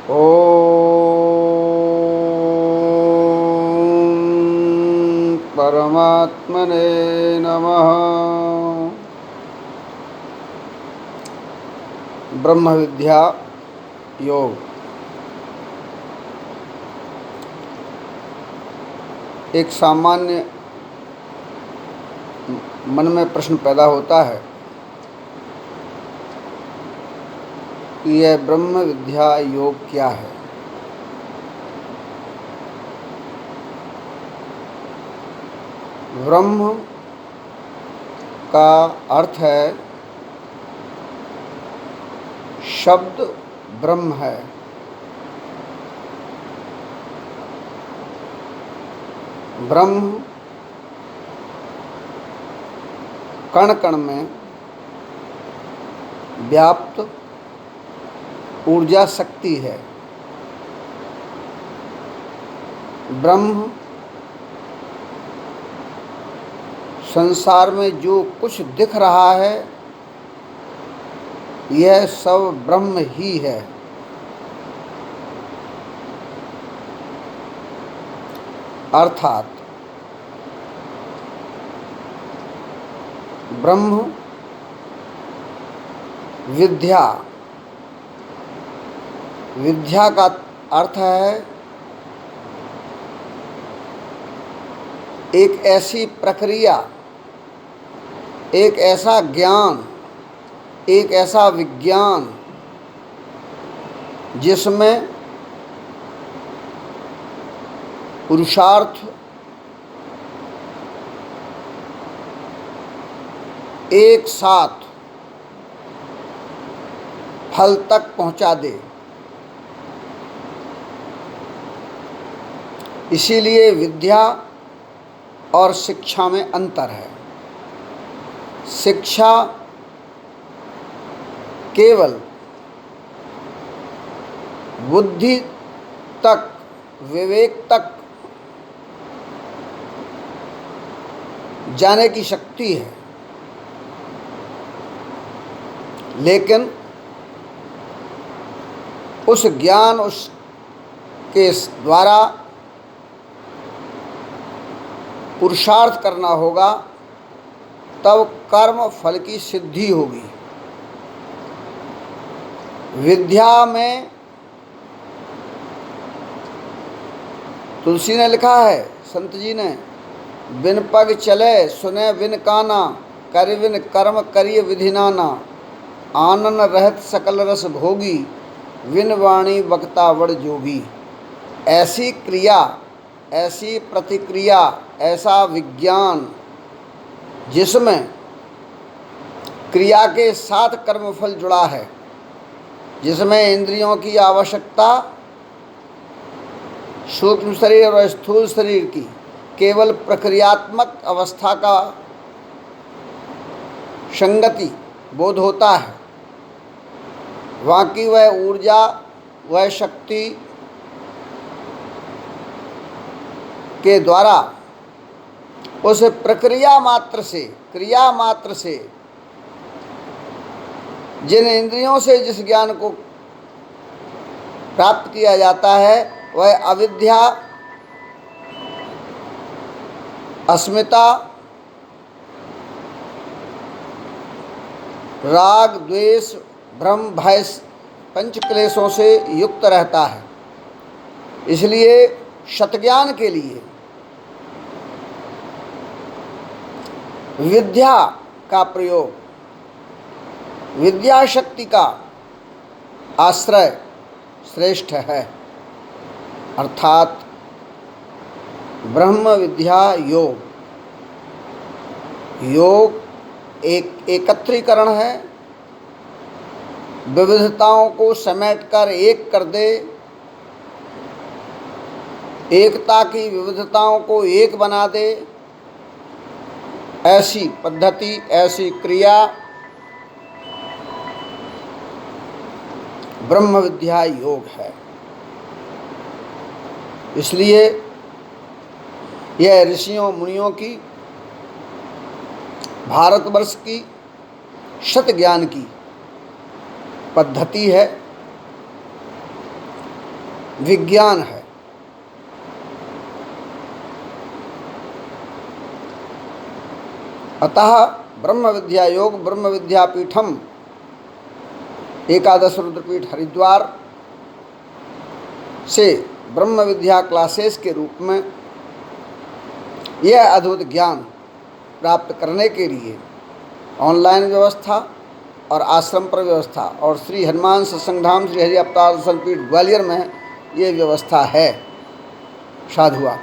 ॐ परमात्मने नमः। ब्रह्म विद्या योग। एक सामान्य मन में प्रश्न पैदा होता है कि यह ब्रह्म विद्या योग क्या है। ब्रह्म का अर्थ है, शब्द ब्रह्म है। ब्रह्म कण कण में व्याप्त ऊर्जा शक्ति है। ब्रह्म संसार में जो कुछ दिख रहा है यह सब ब्रह्म ही है। अर्थात ब्रह्म विद्या। विद्या का अर्थ है एक ऐसी प्रक्रिया, एक ऐसा ज्ञान, एक ऐसा विज्ञान जिसमें पुरुषार्थ एक साथ फल तक पहुंचा दे। इसीलिए विद्या और शिक्षा में अंतर है। शिक्षा केवल बुद्धि तक, विवेक तक जाने की शक्ति है, लेकिन उस ज्ञान उसके द्वारा पुरुषार्थ करना होगा, तब कर्म फल की सिद्धि होगी। विद्या में तुलसी ने लिखा है, संत जी ने, बिन पग चले सुने बिन काना, कर बिन कर्म करिय विधि नाना, आनन रहत सकल रस भोगी, विन वाणी वक्ता वड़ जोगी। ऐसी क्रिया, ऐसी प्रतिक्रिया, ऐसा विज्ञान जिसमें क्रिया के साथ कर्मफल जुड़ा है, जिसमें इंद्रियों की आवश्यकता सूक्ष्म शरीर और स्थूल शरीर की केवल प्रक्रियात्मक अवस्था का संगति बोध होता है, वहाँ की वह ऊर्जा, वह शक्ति के द्वारा उस प्रक्रिया मात्र से, क्रिया मात्र से, जिन इंद्रियों से जिस ज्ञान को प्राप्त किया जाता है, वह अविद्या, अस्मिता, राग, द्वेष, भ्रम, भय, पंच क्लेशों से युक्त रहता है। इसलिए शतज्ञान के लिए विद्या का प्रयोग, विद्या शक्ति का आश्रय श्रेष्ठ है। अर्थात ब्रह्म विद्या योग। योग एक एकत्रीकरण है, विविधताओं को समेटकर एक कर दे, एकता की विविधताओं को एक बना दे, ऐसी पद्धति, ऐसी क्रिया ब्रह्म विद्या योग है। इसलिए यह ऋषियों मुनियों की, भारतवर्ष की शत ज्ञान की पद्धति है। विज्ञान है। अतः ब्रह्म विद्या योग ब्रह्म विद्यापीठम एकादश रुद्रपीठ हरिद्वार से ब्रह्म विद्या क्लासेस के रूप में यह अद्भुत ज्ञान प्राप्त करने के लिए ऑनलाइन व्यवस्था और आश्रम पर व्यवस्था और श्री हनुमान सत्संग धाम श्री हरि अवतार दर्शन पीठ ग्वालियर में ये व्यवस्था है। साधुवाद।